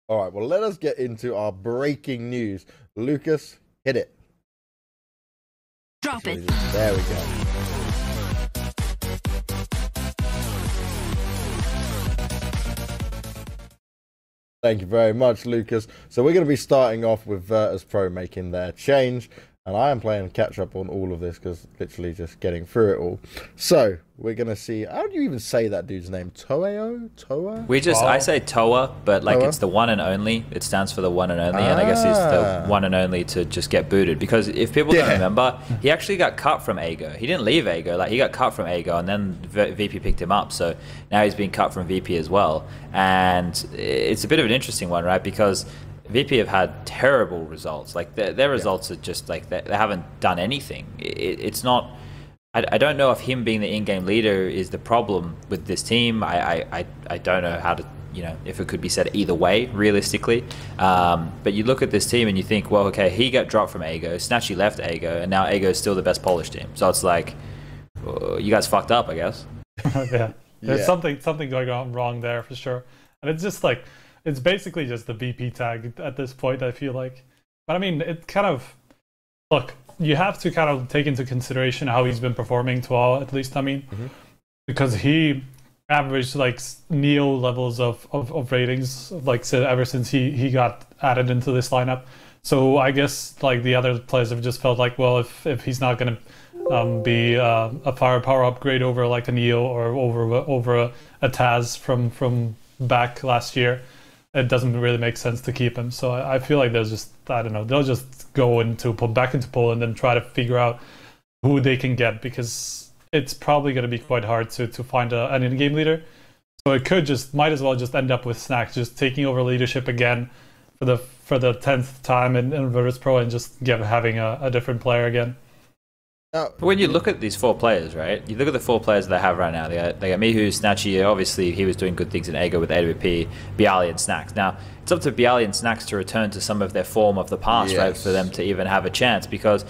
All right, well, let us get into our breaking news. Lucas, hit it. Drop it. There we go. Thank you very much, Lucas. So we're going to be starting off with Virtus.pro making their change. And I am playing catch up on all of this because literally just getting through it all. So we're going to see, how do you even say that dude's name? TOAO? TOA? I say TOA, but like TOA? it's the one and only. It stands for the one and only, and I guess it's the one and only to just get booted. Because if people don't remember, he actually got cut from AGO. He didn't leave AGO, like he got cut from AGO, and then VP picked him up. So now he's been cut from VP as well. And it's a bit of an interesting one, right? Because VP have had terrible results. Like their results are just like they haven't done anything. It's not. I don't know if him being the in-game leader is the problem with this team. I don't know how to, if it could be said either way realistically. But you look at this team and you think, well, okay, he got dropped from AGO, Snatchy left AGO, and now AGO is still the best Polish team. So it's like, you guys fucked up, I guess. Yeah, there's something going on wrong there for sure. And it's just like, it's basically just the VP tag at this point, I feel like. But I mean, it kind of, look, you have to kind of take into consideration how he's been performing, TOAO, at least, I mean. Because he averaged like Neo levels of ratings, like ever since he got added into this lineup. So I guess like the other players have just felt like, well, if he's not going to be a firepower upgrade over like a Neo or over a Taz from back last year, it doesn't really make sense to keep him. So I feel like there's just, I don't know, they'll just go back into Poland and try to figure out who they can get, because it's probably going to be quite hard to find an in-game leader. So it might as well just end up with Snacks just taking over leadership again for the 10th time in Virtus.pro and just having a different player again. But when you look at these four players, right? You look at the four players they have right now. They got Mihu, Snatchy. Obviously, he was doing good things in AGO with AWP, Bialy, and Snacks. Now, it's up to Bialy and Snacks to return to some of their form of the past, right? For them to even have a chance, because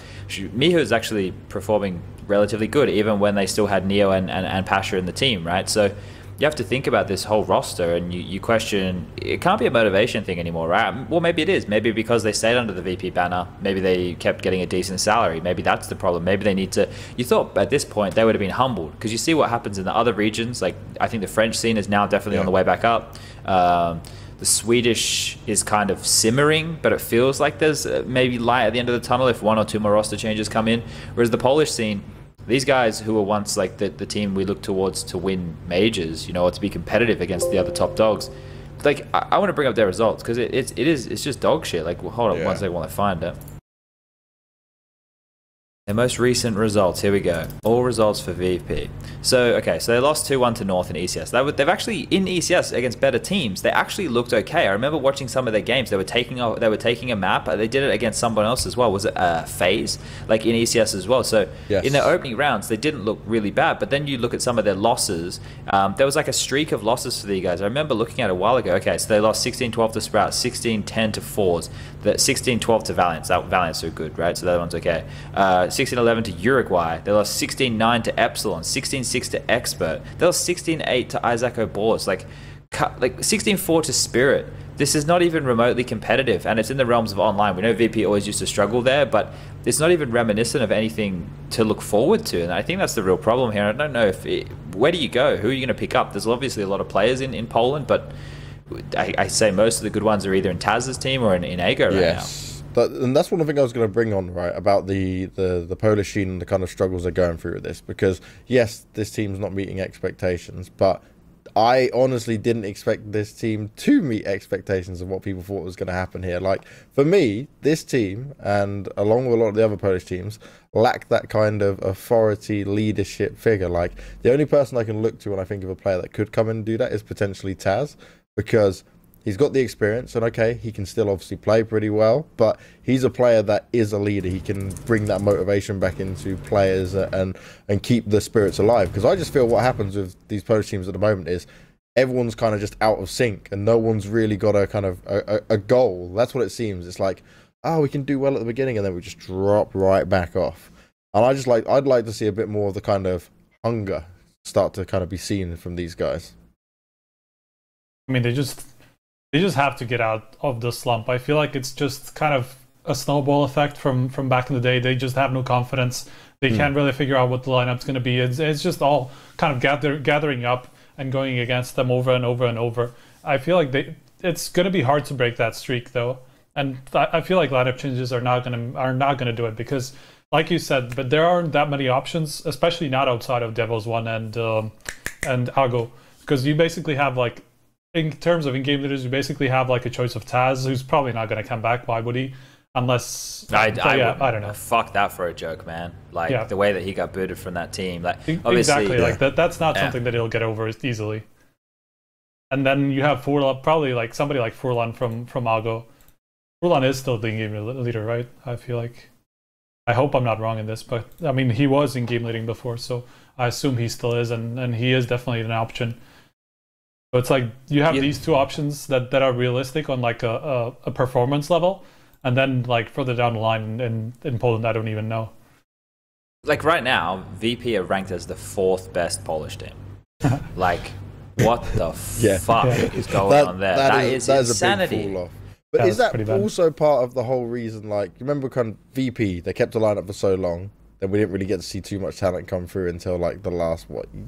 Mihu is actually performing relatively good, even when they still had Neo and Pasha in the team, right? So you have to think about this whole roster, and you question, it can't be a motivation thing anymore, right? Well, maybe it is. Maybe because they stayed under the VP banner, maybe they kept getting a decent salary. Maybe that's the problem. Maybe they need to, you thought at this point they would have been humbled, because you see what happens in the other regions. Like, I think the French scene is now definitely on the way back up. The Swedish is kind of simmering, but it feels like there's maybe light at the end of the tunnel if one or two more roster changes come in. Whereas the Polish scene, these guys who were once like the team we look towards to win majors, or to be competitive against the other top dogs, like I want to bring up their results, because it's just dog shit. Like, well, hold on one second while I find it. Their most recent results, here we go. All results for VP. So, okay, so they lost 2-1 to North in ECS. They've actually, in ECS against better teams, they actually looked okay. I remember watching some of their games. They were taking a map. They did it against someone else as well. Was it FaZe? Like in ECS as well. So in their opening rounds, they didn't look really bad. But then you look at some of their losses. There was like a streak of losses for these guys. I remember looking at it a while ago. Okay, so they lost 16-12 to Sprout, 16-10 to Fords, 16-12 to Valiance. Valiance are good, right? So that one's okay. 16-11 to Uruguay. They lost 16-9 to Epsilon, 16-6 to Expert. They lost 16-8 to Isaac O'Bors, like 16-4 to Spirit. This is not even remotely competitive, and it's in the realms of online. We know VP always used to struggle there, but it's not even reminiscent of anything to look forward to, and I think that's the real problem here. I don't know where do you go? Who are you going to pick up? There's obviously a lot of players in Poland, but I say most of the good ones are either in Taz's team or in AGO right now. And that's one of the things I was going to bring on, right, about the Polish scene and the kind of struggles they're going through with this. Because, yes, this team's not meeting expectations, but I honestly didn't expect this team to meet expectations of what people thought was going to happen here. Like, for me, this team, and along with a lot of the other Polish teams, lack that kind of authority leadership figure. Like, the only person I can look to when I think of a player that could come in and do that is potentially Taz, because he's got the experience, and okay, he can still obviously play pretty well, but he's a player that is a leader. He can bring that motivation back into players and keep the spirits alive. Because I just feel what happens with these Polish teams at the moment is everyone's kind of just out of sync, and no one's really got a kind of a goal. That's what it seems. It's like, oh, we can do well at the beginning, and then we just drop right back off. And I'd like to see a bit more of the kind of hunger start to kind of be seen from these guys. I mean, they just they just have to get out of the slump. I feel like it's just kind of a snowball effect from back in the day. They just have no confidence. They can't really figure out what the lineup's going to be. It's just all kind of gathering up and going against them over and over and over. I feel like it's going to be hard to break that streak though, and I feel like lineup changes are not going to do it because, like you said, but there aren't that many options, especially not outside of Devils 1 and Ago, because you basically have like, in terms of in-game leaders, you basically have like a choice of Taz, who's probably not going to come back. Why would he? Unless I don't know. Fuck that for a joke, man. Like the way that he got booted from that team. Like obviously, exactly. Like that's not something that he'll get over easily. And then you have Furlan, probably like somebody like Furlan from Ago. Furlan is still the in-game leader, right? I feel like. I hope I'm not wrong in this, but I mean he was in-game leading before, so I assume he still is, and he is definitely an option. So it's like you have these two options that are realistic on like a performance level. And then, like, further down the line in Poland, I don't even know. Like, right now, VP are ranked as the 4th best Polish team. Like, what the fuck is going on there? That is insanity. A big fall off. But is that also part of the whole reason, like, you remember kind of VP, they kept the lineup for so long, then we didn't really get to see too much talent come through until, like, the last,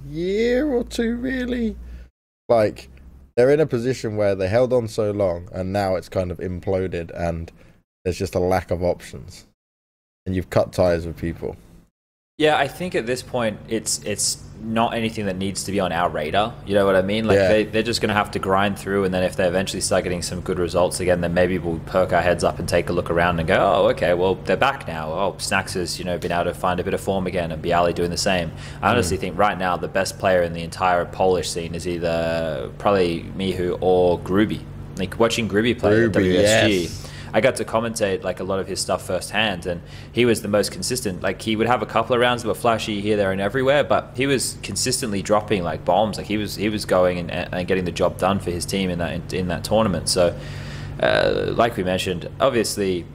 year or two, really? Like, they're in a position where they held on so long, and now it's kind of imploded, and there's just a lack of options, and you've cut ties with people. Yeah, I think at this point it's not anything that needs to be on our radar. You know what I mean? Like they're just going to have to grind through, and then if they eventually start getting some good results again, then maybe we'll perk our heads up and take a look around and go, oh, okay, well they're back now. Oh, Snacks has been able to find a bit of form again, and Bialy doing the same. I honestly think right now the best player in the entire Polish scene is either probably Mihu or Gruby. Like watching Gruby play at WSG. Yes. I got to commentate like a lot of his stuff firsthand, and he was the most consistent. Like he would have a couple of rounds that were flashy here, there, and everywhere, but he was consistently dropping like bombs. Like he was going and getting the job done for his team in that tournament. So, like we mentioned, obviously,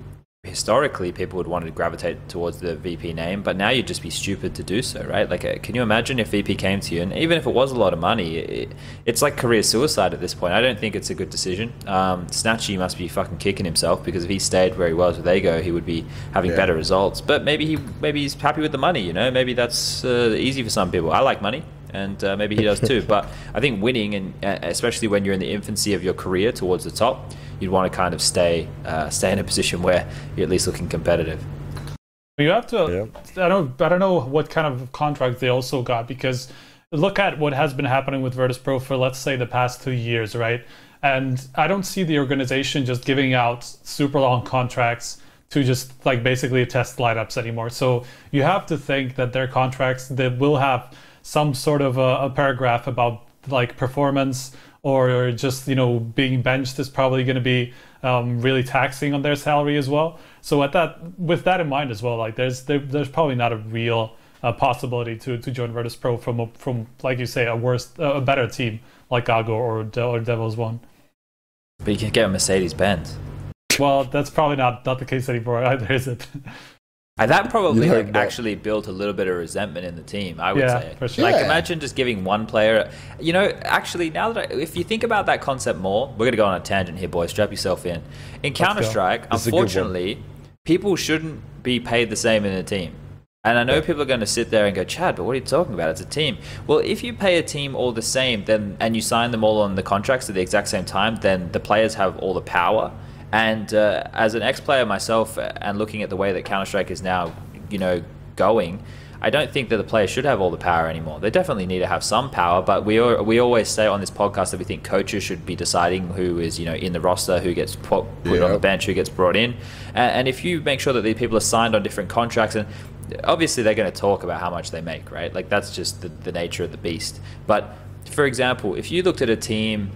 historically, people would want to gravitate towards the VP name, but now you'd just be stupid to do so, right? Like, can you imagine if VP came to you, and even if it was a lot of money, it's like career suicide at this point. I don't think it's a good decision. Snatchy must be fucking kicking himself, because if he stayed where he was with Ego, he would be having better results. But maybe he's happy with the money, Maybe that's easy for some people. I like money, and maybe he does too. But I think winning, and especially when you're in the infancy of your career towards the top, you'd want to kind of stay in a position where you're at least looking competitive. You have to. I don't know what kind of contract they also got, because look at what has been happening with Virtus.pro for, let's say, the past 2 years, right? And I don't see the organization just giving out super long contracts to just like basically test lineups anymore. So you have to think that their contracts, they will have some sort of a paragraph about like performance, or just being benched is probably going to be really taxing on their salary as well. So with that in mind as well, like there's probably not a real possibility to join Virtus.pro from like you say a better team like Ago or Devils 1. But you can get a Mercedes-Benz. Well, that's probably not the case anymore either, is it? And that probably actually built a little bit of resentment in the team, I would say. For sure. Like imagine just giving one player, actually now that if you think about that concept more, we're going to go on a tangent here, boys, strap yourself in. In Counter-Strike, unfortunately, people shouldn't be paid the same in a team. And I know people are going to sit there and go, Chad, but what are you talking about? It's a team. Well, if you pay a team all the same, and you sign them all on the contracts at the exact same time, then the players have all the power. And as an ex-player myself, and looking at the way that Counter-Strike is now, going, I don't think that the players should have all the power anymore. They definitely need to have some power, but we always say on this podcast that we think coaches should be deciding who is, in the roster, who gets put on the bench, who gets brought in. And if you make sure that these people are signed on different contracts, and obviously they're going to talk about how much they make, right? Like that's just the nature of the beast. But for example, if you looked at a team,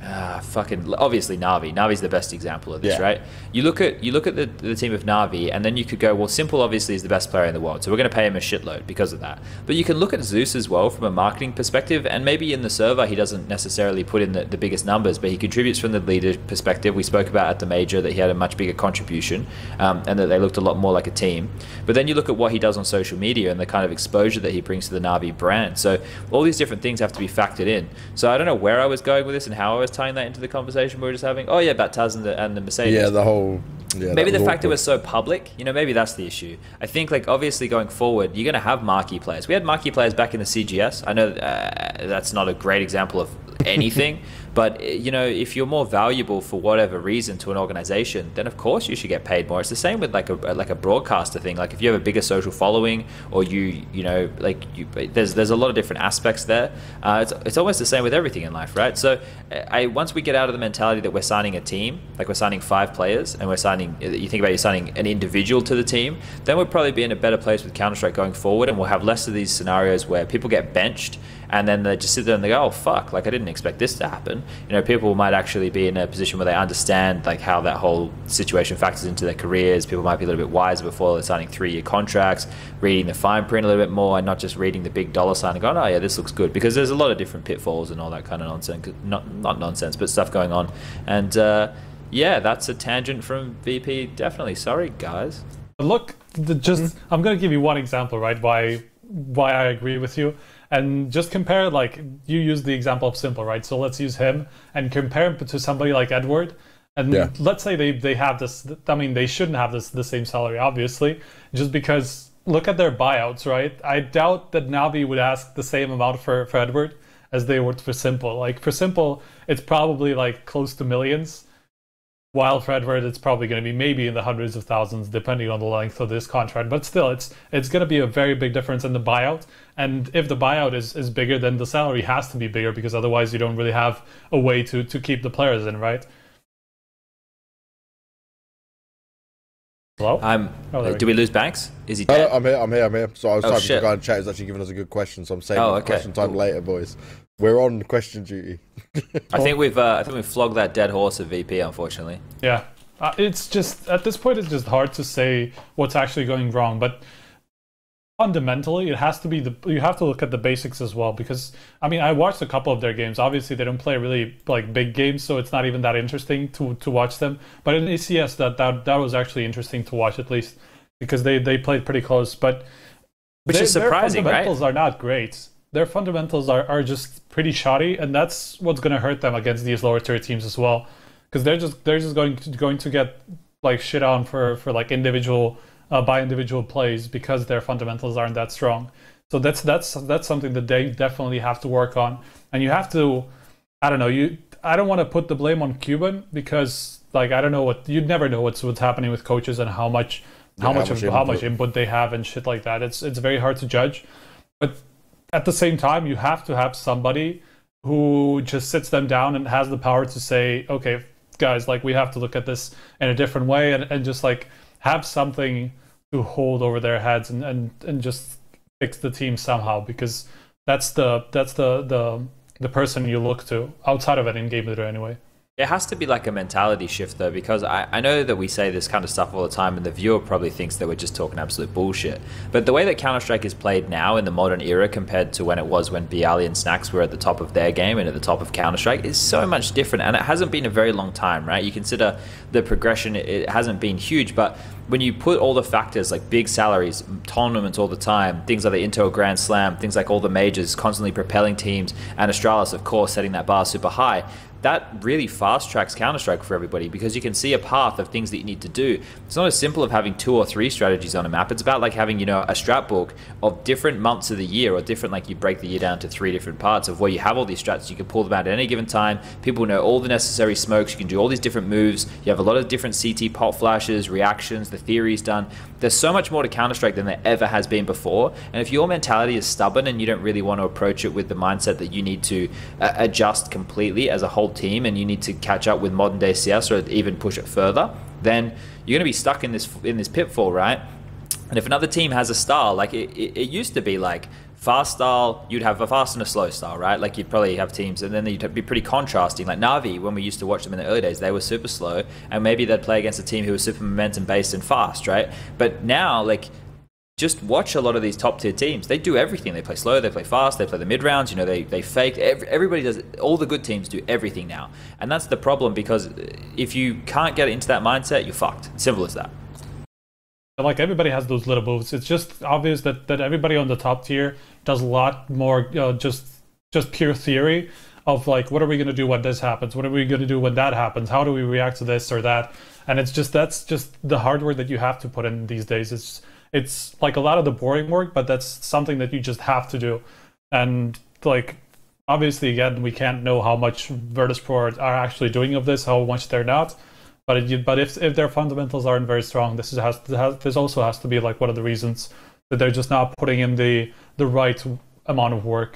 obviously Navi's the best example of this, right? You look at the team of Navi, and then you could go, well, Simple obviously is the best player in the world, so we're going to pay him a shitload because of that. But you can look at Zeus as well from a marketing perspective, and maybe in the server he doesn't necessarily put in the biggest numbers, but he contributes from the leader perspective. We spoke about at the major that he had a much bigger contribution, and that they looked a lot more like a team. But then you look at what he does on social media and the kind of exposure that he brings to the Navi brand. So all these different things have to be factored in. So I don't know where I was going with this and how I was tying that into the conversation we were just having? Oh yeah, about Taz and the Mercedes. Yeah, the whole. Yeah, maybe the fact that it was so public, maybe that's the issue. I think, like, obviously going forward, you're going to have marquee players. We had marquee players back in the CGS. I know that's not a great example of anything, but if you're more valuable for whatever reason to an organization, then of course you should get paid more. It's the same with like a broadcaster thing. Like if you have a bigger social following, or there's a lot of different aspects there. It's almost the same with everything in life, right? So once we get out of the mentality that we're signing a team, like we're signing 5 players, and you think about you're signing an individual to the team, then we'll probably be in a better place with Counter-Strike going forward, and we'll have less of these scenarios where people get benched and then they just sit there and they go, oh fuck, like I didn't expect this to happen. People might actually be in a position where they understand like how that whole situation factors into their careers. People might be a little bit wiser before they're signing 3-year contracts, reading the fine print a little bit more, and not just reading the big dollar sign and going, oh yeah, this looks good, because there's a lot of different pitfalls and all that kind of nonsense, not nonsense, but stuff going on. And yeah, that's a tangent from VP, definitely. Sorry guys. Look, I'm going to give you one example, right? Why I agree with you. And just compare, like, you use the example of Simple, right? So let's use him and compare him to somebody like Edward. And let's say they have this, I mean, they shouldn't have the same salary, obviously, just because look at their buyouts, right? I doubt that Navi would ask the same amount for Edward as they would for Simple. Like, for Simple, it's probably like close to millions. While for Edward, it's probably going to be maybe in the hundreds of thousands, depending on the length of this contract. But still, it's going to be a very big difference in the buyout. And if the buyout is bigger, then the salary has to be bigger, because otherwise you don't really have a way to keep the players in, right? Hello? Do we lose Banks? Is he dead? I'm here. So I was typing to the guy in chat who's actually giving us a good question, so I'm saving question time later, boys. We're on question duty. I think we've flogged that dead horse of VP, unfortunately. Yeah, it's just at this point it's just hard to say what's actually going wrong. But fundamentally, it has to be you have to look at the basics as well. Because I mean, I watched a couple of their games. Obviously, they don't play really like big games, so it's not even that interesting to watch them. But in ACS, that was actually interesting to watch, at least because they played pretty close. But which is surprising, their fundamentals are not great. Their fundamentals are just pretty shoddy, and that's what's going to hurt them against these lower tier teams as well, because they're just going to get like shit on for like individual by individual plays, because their fundamentals aren't that strong. So that's something that they definitely have to work on, and you have to, I don't want to put the blame on Cuban, because like I don't know you'd never know what's happening with coaches and how much input they have and shit like that. It's very hard to judge, but at the same time, you have to have somebody who just sits them down and has the power to say, okay, guys, like we have to look at this in a different way, and just like have something to hold over their heads and just fix the team somehow, because that's the person you look to outside of an in-game leader anyway. It has to be like a mentality shift, though, because I know that we say this kind of stuff all the time, and the viewer probably thinks that we're just talking absolute bullshit. But the way that Counter-Strike is played now in the modern era compared to when it was when Bialy and Snacks were at the top of their game and at the top of Counter-Strike is so much different. And it hasn't been a very long time, right? You consider the progression, it hasn't been huge, but when you put all the factors like big salaries, tournaments all the time, things like the Intel Grand Slam, things like all the majors constantly propelling teams, and Astralis, of course, setting that bar super high, that really fast tracks Counter-Strike for everybody, because you can see a path of things that you need to do. It's not as simple of having 2 or 3 strategies on a map. It's about like having, a strat book of different months of the year, or different, like you break the year down to 3 different parts of where you have all these strats. You can pull them out at any given time. People know all the necessary smokes. You can do all these different moves. You have a lot of different CT pot flashes, reactions, the theory's done. There's so much more to Counter-Strike than there ever has been before. And if your mentality is stubborn and you don't really want to approach it with the mindset that you need to adjust completely as a whole team, and you need to catch up with modern day CS or even push it further, then you're going to be stuck in this pitfall, right? And if another team has a style, like it used to be like fast style, you'd have a fast and a slow style, right? Like you'd probably have teams, and then you'd be pretty contrasting. Like Na'Vi, when we used to watch them in the early days, they were super slow, and maybe they'd play against a team who was super momentum based and fast, right? But now, like, just watch a lot of these top tier teams. They do everything. They play slow, they play fast, they play the mid rounds, they fake. Everybody does it. All the good teams do everything now. And that's the problem, because if you can't get into that mindset, you're fucked. Simple as that. Like, everybody has those little moves. It's just obvious that everybody on the top tier does a lot more just pure theory. of like, what are we going to do when this happens? What are we going to do when that happens? How do we react to this or that? And that's just the hard work that you have to put in these days. It's like a lot of the boring work, but that's something that you just have to do. And like, obviously, again, we can't know how much Virtus.pro are actually doing of this, how much they're not. But if their fundamentals aren't very strong, this also has to be like one of the reasons that they're just not putting in the right amount of work